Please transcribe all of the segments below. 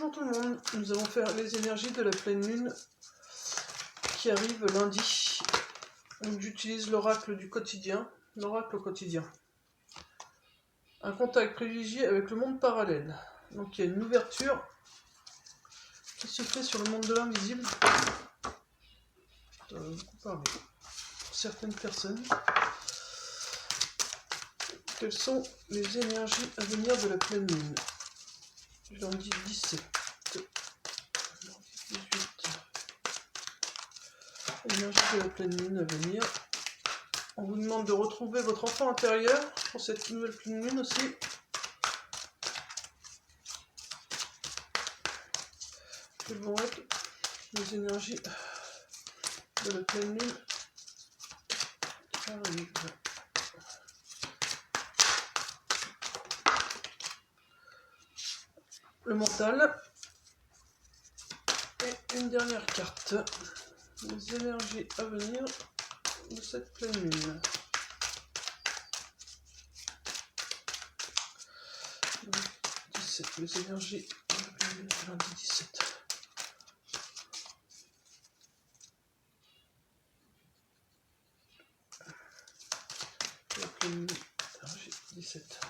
Bonjour tout le monde, nous allons faire les énergies de la pleine lune qui arrive lundi. Donc j'utilise l'oracle du quotidien, l'oracle au quotidien. Un contact privilégié avec le monde parallèle. Donc il y a une ouverture qui se fait sur le monde de l'invisible. Ça va beaucoup parler pour certaines personnes. Quelles sont les énergies à venir de la pleine lune? Lundi 17. Lundi 18. Énergie de la pleine lune à venir. On vous demande de retrouver votre enfant intérieur pour cette nouvelle pleine lune aussi. Quelles vont être les énergies de la pleine lune qui arrive? Le mental. Et une dernière carte. Les énergies à venir de cette pleine lune. Lundi 17, les énergies de la pleine lune, lundi 17. La pleine lune, énergie 17.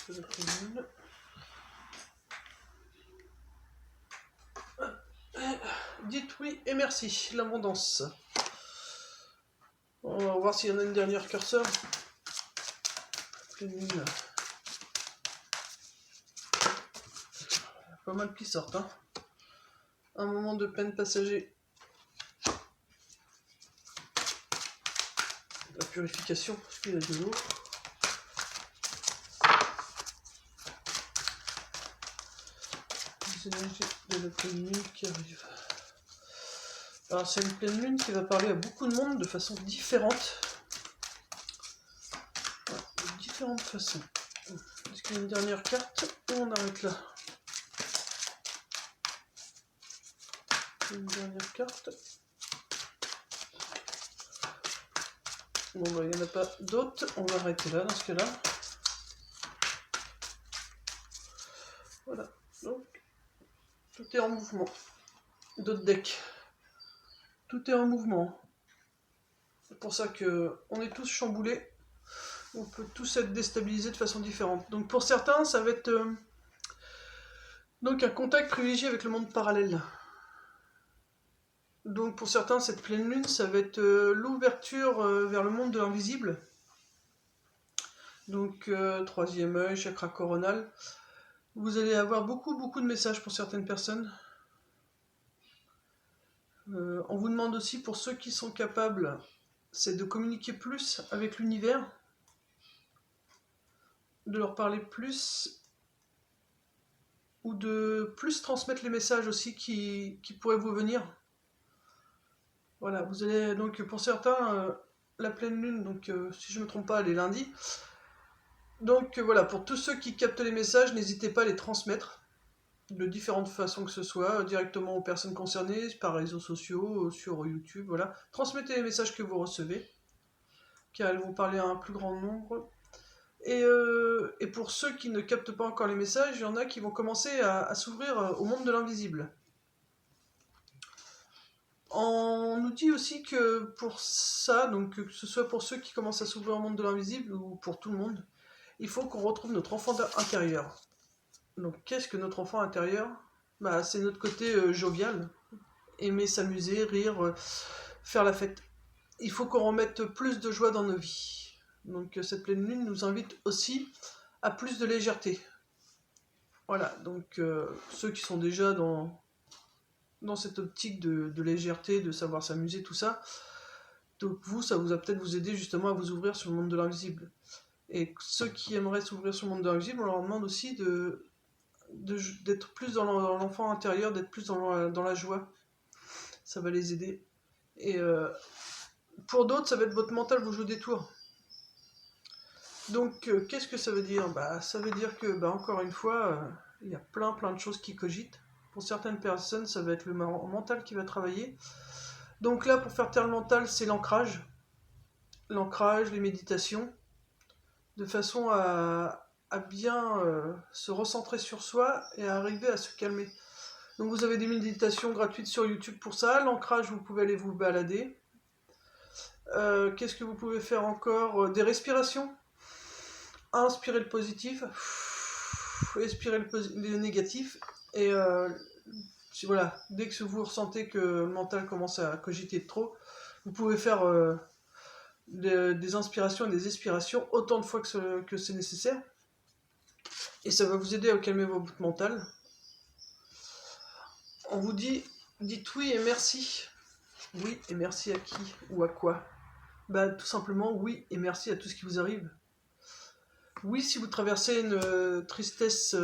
De la pleine lune. Dites oui et merci, l'abondance. On va voir s'il y en a une dernière curseur. Pleine lune. Pas mal qui sortent. Hein. Un moment de peine passager. La purification, parce qu'il y a de l'eau. Les énergies de la pleine lune qui arrivent. Alors c'est une pleine lune qui va parler à beaucoup de monde de façon différente. De différentes façons. Est-ce qu'il y a une dernière carte ou on arrête là? Une dernière carte. Bon bah il n'y en a pas d'autres, on va arrêter là dans ce cas-là. Voilà, donc tout est en mouvement. D'autres decks. Tout est en mouvement. C'est pour ça que on est tous chamboulés. On peut tous être déstabilisés de façon différente. Donc pour certains, ça va être donc un contact privilégié avec le monde parallèle. Donc pour certains, cette pleine lune, ça va être l'ouverture vers le monde de l'invisible. Donc troisième œil, chakra coronal. Vous allez avoir beaucoup de messages pour certaines personnes. On vous demande aussi, pour ceux qui sont capables, c'est de communiquer plus avec l'univers, de leur parler plus, ou de plus transmettre les messages aussi qui pourraient vous venir. Voilà, vous allez donc pour certains, la pleine lune, donc si je ne me trompe pas, elle est lundi. Donc voilà, pour tous ceux qui captent les messages, n'hésitez pas à les transmettre de différentes façons que ce soit, directement aux personnes concernées, par réseaux sociaux, sur YouTube, voilà. Transmettez les messages que vous recevez, car elles vont parler à un plus grand nombre. Et pour ceux qui ne captent pas encore les messages, il y en a qui vont commencer à s'ouvrir au monde de l'invisible. On nous dit aussi que pour ça, donc que ce soit pour ceux qui commencent à s'ouvrir au monde de l'invisible ou pour tout le monde, il faut qu'on retrouve notre enfant intérieur. Donc qu'est-ce que notre enfant intérieur? Bah, c'est notre côté jovial, aimer s'amuser, rire, faire la fête. Il faut qu'on remette plus de joie dans nos vies. Donc cette pleine lune nous invite aussi à plus de légèreté. Voilà, donc ceux qui sont déjà dans cette optique de légèreté, de savoir s'amuser, tout ça, donc vous, ça vous a peut-être vous aider justement à vous ouvrir sur le monde de l'invisible. Et ceux qui aimeraient s'ouvrir sur le monde de l'invisible, on leur demande aussi d'être plus dans l'enfant intérieur, d'être plus dans la joie. Ça va les aider. Et pour d'autres, ça va être votre mental vous joue des tours. Donc, qu'est-ce que ça veut dire? Bah, ça veut dire que, encore une fois, il y a plein de choses qui cogitent. Pour certaines personnes, ça va être le mental qui va travailler. Donc là, pour faire taire le mental, c'est l'ancrage. L'ancrage, les méditations. de façon à bien se recentrer sur soi et à arriver à se calmer. Donc vous avez des méditations gratuites sur YouTube pour ça. L'ancrage, vous pouvez aller vous balader. Qu'est-ce que vous pouvez faire encore? Des respirations. Inspirez le positif, expirez le négatif. Et voilà, dès que vous ressentez que le mental commence à cogiter de trop, vous pouvez faire des inspirations et des expirations autant de fois que c'est nécessaire. Et ça va vous aider à calmer votre mental. On vous dit, dites oui et merci. Oui et merci à qui ou à quoi? Bah tout simplement oui et merci à tout ce qui vous arrive. Oui, si vous traversez une tristesse,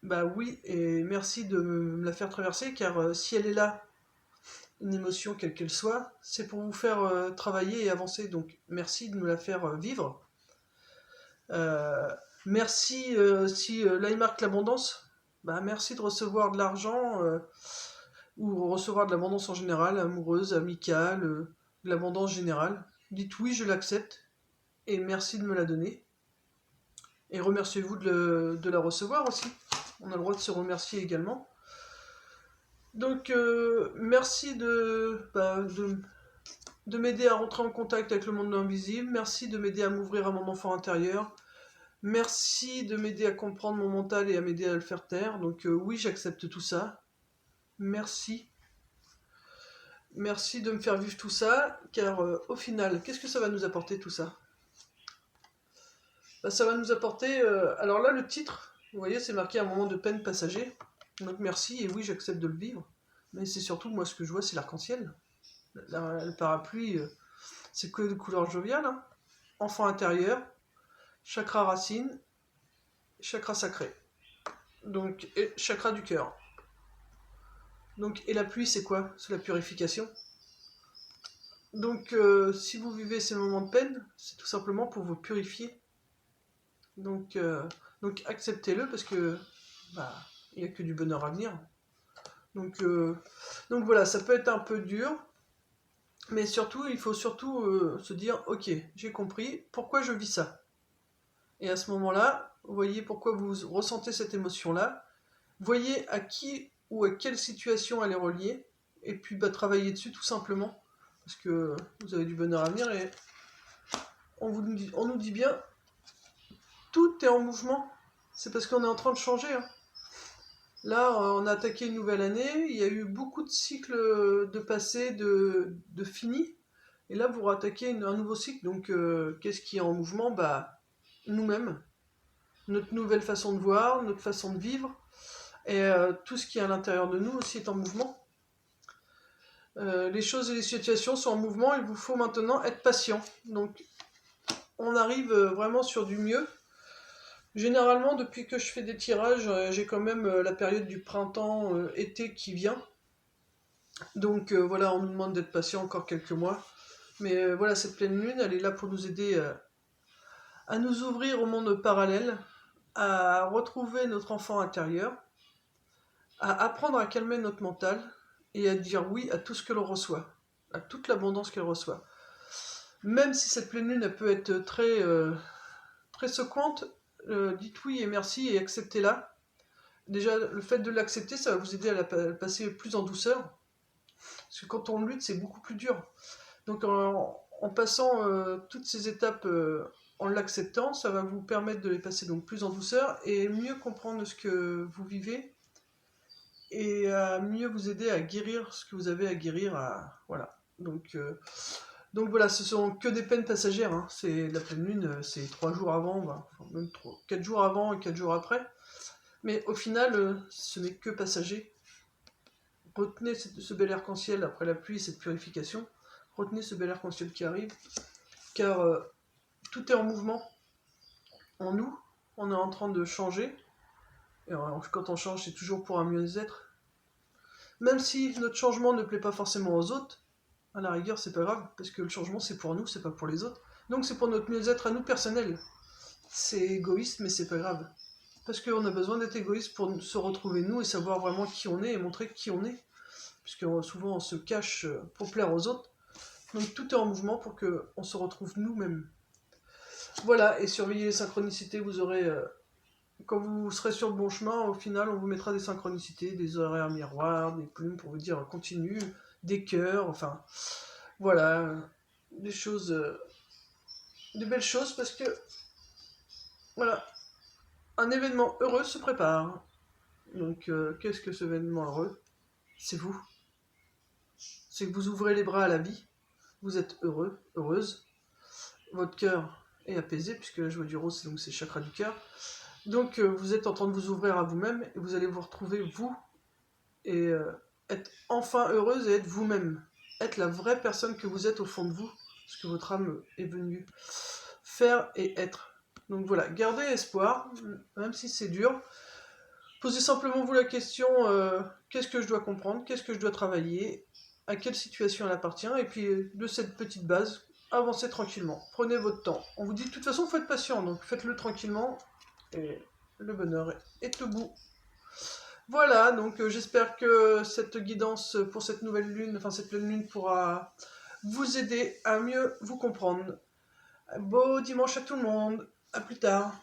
bah oui et merci de me la faire traverser, car si elle est là, une émotion quelle qu'elle soit, c'est pour vous faire travailler et avancer. Donc merci de me la faire vivre. Merci si là il marque l'abondance, bah merci de recevoir de l'argent ou recevoir de l'abondance en général, amoureuse, amicale, de l'abondance générale. Dites oui, je l'accepte et merci de me la donner. Et remerciez-vous de la recevoir aussi. On a le droit de se remercier également. Donc merci de m'aider à rentrer en contact avec le monde de l'invisible. Merci de m'aider à m'ouvrir à mon enfant intérieur. Merci de m'aider à comprendre mon mental et à m'aider à le faire taire. Donc oui, j'accepte tout ça. Merci. Merci de me faire vivre tout ça, car au final, qu'est-ce que ça va nous apporter tout ça? Bah, ça va nous apporter... alors là, le titre, vous voyez, c'est marqué un moment de peine passager. Donc merci, et oui, j'accepte de le vivre. Mais c'est surtout, moi, ce que je vois, c'est l'arc-en-ciel. Le parapluie, c'est que de couleur joviale. Hein. Enfant intérieur, chakra racine, chakra sacré. Donc, et chakra du cœur. Donc, et la pluie, c'est quoi? C'est la purification. Donc, si vous vivez ces moments de peine, c'est tout simplement pour vous purifier. Donc acceptez-le parce que bah, il n'y a que du bonheur à venir. Donc voilà, ça peut être un peu dur, mais surtout, il faut surtout se dire, ok, j'ai compris, pourquoi je vis ça? Et à ce moment-là, vous voyez pourquoi vous ressentez cette émotion-là, voyez à qui ou à quelle situation elle est reliée, et puis bah, travaillez dessus tout simplement, parce que vous avez du bonheur à venir, et on nous dit bien, tout est en mouvement, c'est parce qu'on est en train de changer. Hein. Là, on a attaqué une nouvelle année, il y a eu beaucoup de cycles de passé, de fini, et là vous rattaquez un nouveau cycle, donc qu'est-ce qui est en mouvement? Bah, nous-mêmes, notre nouvelle façon de voir, notre façon de vivre, et tout ce qui est à l'intérieur de nous aussi est en mouvement. Les choses et les situations sont en mouvement, il vous faut maintenant être patient. Donc on arrive vraiment sur du mieux. Généralement, depuis que je fais des tirages, j'ai quand même la période du printemps-été qui vient. Donc voilà, on nous demande d'être patient encore quelques mois. Mais voilà, cette pleine lune, elle est là pour nous aider à nous ouvrir au monde parallèle, à retrouver notre enfant intérieur, à apprendre à calmer notre mental et à dire oui à tout ce que l'on reçoit, à toute l'abondance qu'elle reçoit. Même si cette pleine lune, elle peut être très secouante, dites oui et merci et acceptez-la. Déjà, le fait de l'accepter, ça va vous aider à la passer plus en douceur. Parce que quand on lutte, c'est beaucoup plus dur. Donc en passant toutes ces étapes, en l'acceptant, ça va vous permettre de les passer donc plus en douceur et mieux comprendre ce que vous vivez et à mieux vous aider à guérir ce que vous avez à guérir. Voilà. Donc voilà, ce sont que des peines passagères. Hein. C'est la pleine lune, c'est 3 jours avant, même 4 jours avant et 4 jours après. Mais au final, ce n'est que passager. Retenez ce bel arc-en-ciel après la pluie, cette purification. Retenez ce bel arc-en-ciel qui arrive, car tout est en mouvement. En nous, on est en train de changer. Et quand on change, c'est toujours pour un mieux-être. Même si notre changement ne plaît pas forcément aux autres, à la rigueur, c'est pas grave, parce que le changement, c'est pour nous, c'est pas pour les autres. Donc c'est pour notre mieux-être à nous personnel. C'est égoïste, mais c'est pas grave. Parce qu'on a besoin d'être égoïste pour se retrouver nous et savoir vraiment qui on est et montrer qui on est. Puisque souvent on se cache pour plaire aux autres. Donc tout est en mouvement pour qu'on se retrouve nous-mêmes. Voilà, et surveillez les synchronicités, vous aurez... quand vous serez sur le bon chemin, au final, on vous mettra des synchronicités, des horaires miroirs, des plumes pour vous dire continue, des cœurs, enfin... Voilà, des choses... de belles choses, parce que... Voilà, un événement heureux se prépare. Donc, qu'est-ce que ce événement heureux? C'est vous. C'est que vous ouvrez les bras à la vie, vous êtes heureux, heureuse, votre cœur est apaisé, puisque la joie du rose, donc c'est le chakra du cœur. Donc vous êtes en train de vous ouvrir à vous-même, et vous allez vous retrouver, vous, et être enfin heureuse et être vous-même. Être la vraie personne que vous êtes au fond de vous, ce que votre âme est venue faire et être. Donc voilà, gardez espoir, même si c'est dur. Posez simplement vous la question, qu'est-ce que je dois comprendre, qu'est-ce que je dois travailler, à quelle situation elle appartient, et puis de cette petite base, avancez tranquillement. Prenez votre temps. On vous dit de toute façon, faut être patient, donc faites-le tranquillement, et le bonheur est au bout. Voilà, donc j'espère que cette guidance pour cette nouvelle lune, enfin cette pleine lune pourra vous aider à mieux vous comprendre. Beau dimanche à tout le monde, à plus tard.